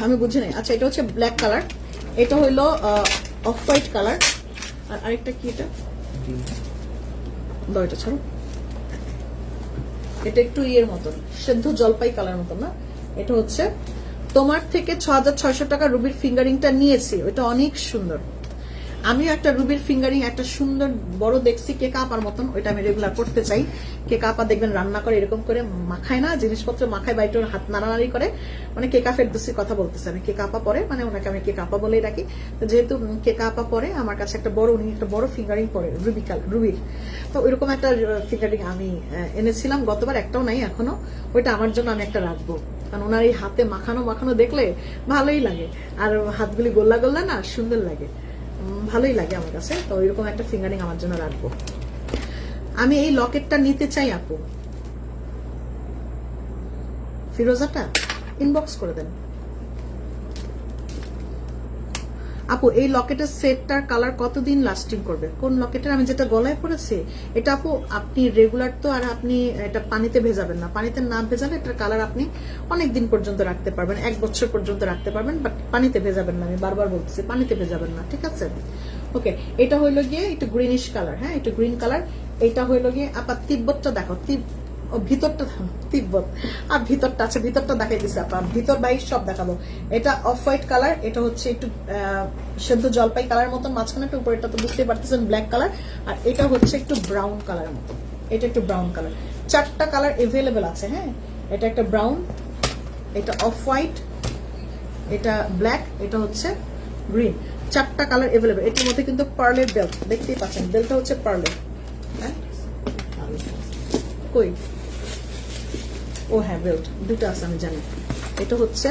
আমি বুঝি নাই। আচ্ছা, এটা হচ্ছে ব্ল্যাক কালার, এটা হইলো অফ হোয়াইট কালার, আর আরেকটা কি এটা দাও, এটা ছাড়ো, এটা একটু ইয়ের মতন, সেদ্ধ জলপাই কালার মতন না। এটা হচ্ছে তোমার থেকে ৬,৬০০ টাকা রুবির ফিঙ্গারিংটা নিয়েছি, ওইটা অনেক সুন্দর। আমিও একটা রুবির ফিঙ্গারিং একটা সুন্দর বড় দেখছি কেক আপার মতন, ওইটা আমি রেগুলার করতে চাই। কেক আপা দেখবেন রান্না করে এরকম করে মাখায় না, জিনিসপত্র মাখায়, বাইটে হাত নাড়ানাড়ি করে, মানে কেক আপের দোষের কথা বলতেছে আমি। কেক আপা পরে, মানে ওনাকে আমি কেক আপা বলেই রাখি। তো যেহেতু কেক আপা পরে আমার কাছে একটা বড়, উনি একটা বড় ফিঙ্গারিং পরে রুবির, তো ওইরকম একটা ফিঙ্গারিং আমি এনেছিলাম গতবার, একটাও নাই এখনো। ওইটা আমার জন্য আমি একটা রাখবো, কারণ ওনার এই হাতে মাখানো মাখানো দেখলে ভালোই লাগে, আর হাতগুলি গোল্লা গোল্লা না, সুন্দর লাগে, ভালোই লাগে আমার কাছে। তো এরকম একটা ফিঙ্গারিং আমার জন্য রাখবো। আমি এই লকেটটা নিতে চাই আপু, ফিরোজাটা ইনবক্স করে দেন আপু। এই লকেটের সেটটার কালার কতদিন লাস্টিং করবে? কোন লকেটের? আমি যেটা গলায় পরেছি এটা আপু, আপনি রেগুলার তো আর আপনি এটা পানিতে ভেজাবেন না, পানিতে না ভেজালে এটার কালার আপনি অনেক দিন পর্যন্ত রাখতে পারবেন, 1 বছর পর্যন্ত রাখতে পারবেন, বাট পানিতে ভেজাবেন না, আমি বারবার বলতেছি পানিতে ভেজাবেন না, ঠিক আছে? ওকে, এটা হইলো গিয়ে একটু গ্রিনিশ কালার, হ্যাঁ একটু গ্রিন কালার। এটা হইলো গিয়ে আপা তিব্বতটা দেখো, ভিতরটা তিব্বত, আর ভিতরটা আছে, ভিতরটা দেখাই দিছে আপা, ভিতর বাইর সব দেখাবো। এটা অফ হোয়াইট কালার, এটা হচ্ছে একটু সেদ্ধ জলপাই কালার মতন, মাঝখানে একটু উপরেটা তো বুঝতেই পারতেছেন ব্ল্যাক কালার, আর এটা হচ্ছে একটু ব্রাউন কালার মতো, এটা একটু ব্রাউন কালার। 4টা কালার এভেলেবেল আছে, হ্যাঁ। এটা একটা ব্রাউন, এটা অফ হোয়াইট, এটা ব্ল্যাক, এটা হচ্ছে গ্রিন, 4টা কালার এভেলেবেল। এটির মধ্যে কিন্তু পার্লের বেল্ট দেখতেই পাচ্ছেন, বেল্টটা হচ্ছে পার্লের, হ্যাঁ কই, ও হ্যাঁ বেল্ট দুটো আছে আমি জানি। এটা হচ্ছে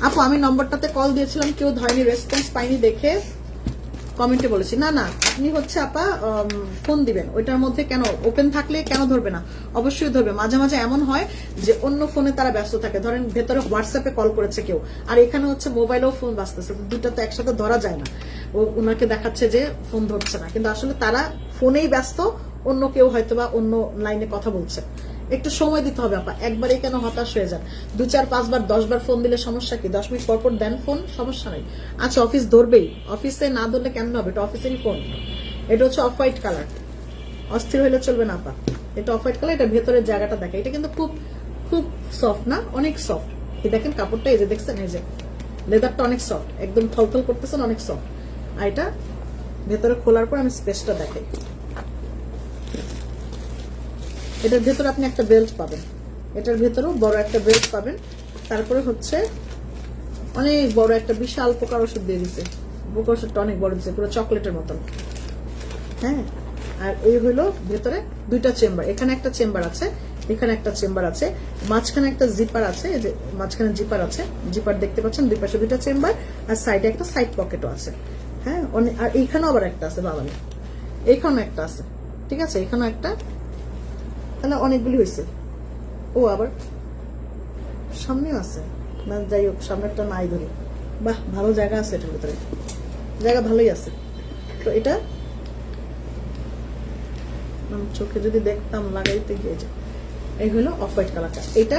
আপু, আমি নম্বরটাতে কল দিয়েছিলাম, কেউ ধরেনি, রেসপন্স পাইনি দেখে কমেন্টে বলেছি। না না, আপনি হচ্ছে আপা ফোন দিবেন, ওইটার মধ্যে কেন ওপেন থাকলে কেন ধরবে না? অবশ্যই ধরবে। মাঝে মাঝে এমন হয় যে অন্য ফোনে তারা ব্যস্ত থাকে, ধরেন ভেতরে হোয়াটসঅ্যাপে কল করেছে কেউ, আর এখানে হচ্ছে মোবাইলেও ফোন বাজতেছে, দুটো তো একসাথে ধরা যায় না। ওনাকে দেখাচ্ছে যে ফোন ধরছে না, কিন্তু আসলে তারা ফোনেই ব্যস্ত, অন্য কেউ হয়তো বা অন্য লাইনে কথা বলছে। একটু সময় দিতে হবে আপা, একবারেই কেন হতাশ হয়ে যান? 2, 4, 5 বার 10 বার ফোন দিলে সমস্যা কি? 10 মিনিট পর পর দেন ফোন, সমস্যা নেই। আচ্ছা, অফিস ধরবেই, অফিসে না ধরলে কেমন হবে? এটা অফিসেরই ফোন। এটা হচ্ছে অফ হোয়াইট কালার, অস্থির হইলে চলবে না আপা। এটা অফ হোয়াইট কালার, এটা ভেতরের জায়গাটা দেখে, এটা কিন্তু খুব খুব সফট না, অনেক সফট। এই দেখেন কাপড়টা, এই যে দেখছেন, এই যে লেদারটা অনেক সফট, একদম থলথল করতেছেন, অনেক সফট। আর এটা ভেতরে খোলার পর আমি স্পেসটা দেখাই। এটার ভেতরে আপনি একটা বেল্ট পাবেন, এটার ভেতরেও বড় একটা বেল্ট পাবেন। তারপরে হচ্ছে অনেক বড় একটা বিশাল পোকার ওষুধ দিয়ে দিচ্ছে, পোকার ওষুধটা অনেক বড় দিচ্ছে, পুরো চকলেটের মতন, হ্যাঁ। আর এই হলো ভেতরে 2টা চেম্বার, এখানে একটা চেম্বার আছে, এখানে একটা চেম্বার আছে, মাঝখানে একটা জিপার আছে, এই যে মাঝখানে জিপার আছে, জিপার দেখতে পাচ্ছেন, দুই পাশে 2টা চেম্বার, আর সাইডে একটা সাইড পকেটও আছে, হ্যাঁ। আর এইখানেও আবার একটা আছে, বাবানি এইখানেও একটা আছে, ঠিক আছে, এখানেও একটা, তাহলে অনেকগুলি হয়েছে। ও আবার সামনেও আছে না, যাই হোক সামনেরটা নাই ধরি। বাহ, ভালো জায়গা আছে এটার ভিতরে, জায়গা ভালোই আছে। তো এটা চোখে যদি দেখতাম লাগাইতে গিয়ে যায়। এই হলো অফ হোয়াইট কালারটা। এটা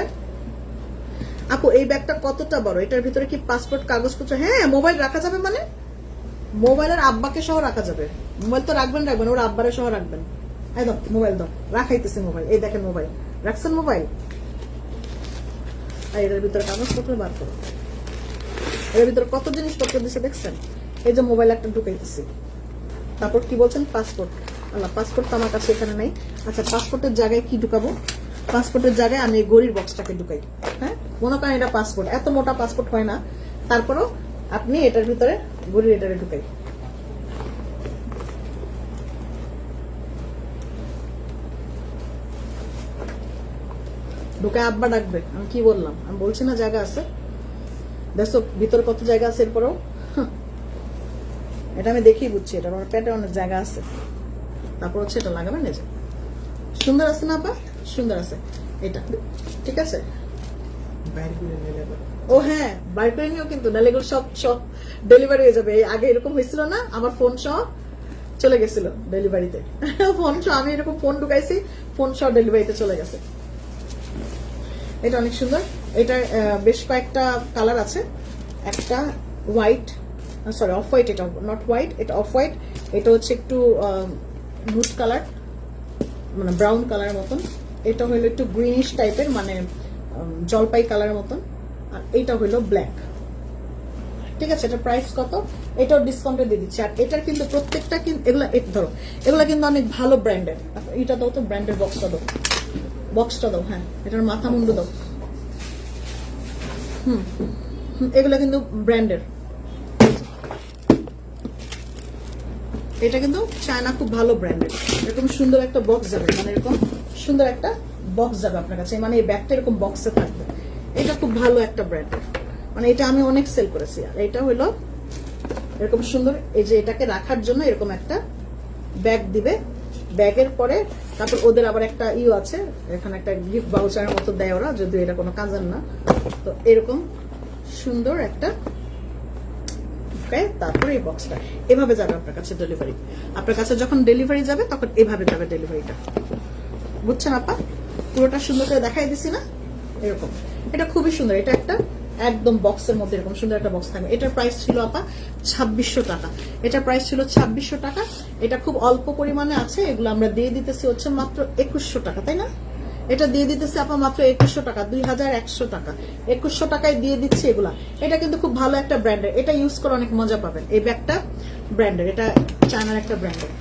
আপু, এই ব্যাগটা কতটা বড়? এটার ভিতরে কি পাসপোর্ট কাগজপত্র? হ্যাঁ, মোবাইল রাখা যাবে, মানে মোবাইল আর আব্বাকে সহ রাখা যাবে। মোবাইল তো রাখবেন, ওর আব্বারে সহ রাখবেন। একদম মোবাইল দাও, রাখাইতেছে মোবাইল, এই দেখেন মোবাইল রাখছেন, মোবাইল। আর এটার ভিতরে কাগজপত্র বার করো, এর ভিতরে কত জিনিসপত্র দিচ্ছে দেখছেন। এই যে মোবাইল একটা ঢুকাইতেছি, তারপর কি বলছেন, পাসপোর্ট। আল্লাহ, পাসপোর্ট তো আমার কাছে এখানে নেই। আচ্ছা, পাসপোর্টের জায়গায় কি ঢুকাবো? পাসপোর্টের জায়গায় আমি গড়ির বক্সটাকে ঢুকাই, হ্যাঁ। মনে করেন এটা পাসপোর্ট, এত মোটা পাসপোর্ট হয় না, তারপরও আপনি এটার ভিতরে গড়ির এটারে ঢুকাই। ঢুকে আব্বা ডাকবে, আমি কি বললাম? আমি বলছি না জায়গা আছে, দেখো ভিতরে কত জায়গা আছে। এরপরেও এটা আমি দেখেই বুঝছি, এটা আমার পেটে অনেক জায়গা আছে। তারপর হচ্ছে এটা লাগাবেন, এই যে সুন্দর আছে না আপা? সুন্দর আছে এটা, ঠিক আছে। ও হ্যাঁ, বাইর করে নিও কিন্তু, নাহলে এগুলো সব সব ডেলিভারি হয়ে যাবে। আগে এরকম হয়েছিল না, আমার ফোন সহ চলে গেছিল ডেলিভারিতে। ফোন সহ, আমি এরকম ফোন ঢুকাইছি, ফোন সহ ডেলিভারিতে চলে গেছে। এটা অনেক সুন্দর, এটা বেশ কয়েকটা কালার আছে, একটা হোয়াইট, সরি অফ হোয়াইট, এটা নট হোয়াইট, এটা অফ হোয়াইট, এটা হচ্ছে একটু নুড কালার মানে ব্রাউন কালার মতন, এটা হইলো একটু গ্রিনিশ টাইপের মানে জলপাই কালার মতন, আর এইটা হইলো ব্ল্যাক। ঠিক আছে, এটা প্রাইস কত? এটাও ডিসকাউন্টে দিয়ে দিচ্ছি। আর এটার কিন্তু প্রত্যেকটা কিন্তু এগুলা ধরো এগুলা কিন্তু অনেক ভালো ব্র্যান্ডের। এটা দাও তো, ব্র্যান্ডের বক্সটা দাও, বক্সটা দাও। হ্যাঁ, এটার মাথা মুন্ডু দাও। এগুলা কিন্তু ব্র্যান্ডের। এটা কিন্তু চায়না খুব ভালো ব্র্যান্ডের। এরকম সুন্দর একটা বক্স যাবে, মানে এরকম সুন্দর একটা বক্স যাবে আপনার কাছে, মানে এই ব্যাগটা এরকম বক্সে থাকবে। এটা খুব ভালো একটা ব্র্যান্ডের, মানে এটা আমি অনেক সেল করেছি। আর এটা হলো এরকম সুন্দর, এই যে এটাকে রাখার জন্য এরকম একটা ব্যাগ দিবে। ব্যাগের পরে তারপর ওদের আবার একটা ইউ আছে, এখানে একটা গিফট ভাউচারের মতো দেয় ওরা, যদিও এটা কোনো কাজের না। তো এরকম সুন্দর একটা, তারপরে এই বক্সটা এভাবে যাবে আপনার কাছে ডেলিভারি। আপনার কাছে যখন ডেলিভারি যাবে তখন এভাবে যাবে ডেলিভারিটা, বুঝছেন আপা? পুরোটা সুন্দর করে দেখাই দিছি না? এরকম এটা খুবই সুন্দর। এটা একটা একদম বক্সের মধ্যে এরকম সুন্দর একটা বক্স থাকবে। এটার প্রাইস ছিল আপা 2600 টাকা। এটার প্রাইস ছিল 2600 টাকা। এটা খুব অল্প পরিমাণে আছে, এগুলো আমরা দিয়ে দিতেছি হচ্ছে মাত্র 2100 টাকা, তাই না? এটা দিয়ে দিতেছি আপা মাত্র 2100 টাকা, 2100 টাকা, 2100 টাকায় দিয়ে দিচ্ছি এগুলা। এটা কিন্তু খুব ভালো একটা ব্র্যান্ডের, এটা ইউজ করে অনেক মজা পাবেন। এই ব্যাগটা ব্র্যান্ডের, এটা চায়নার একটা ব্র্যান্ডের।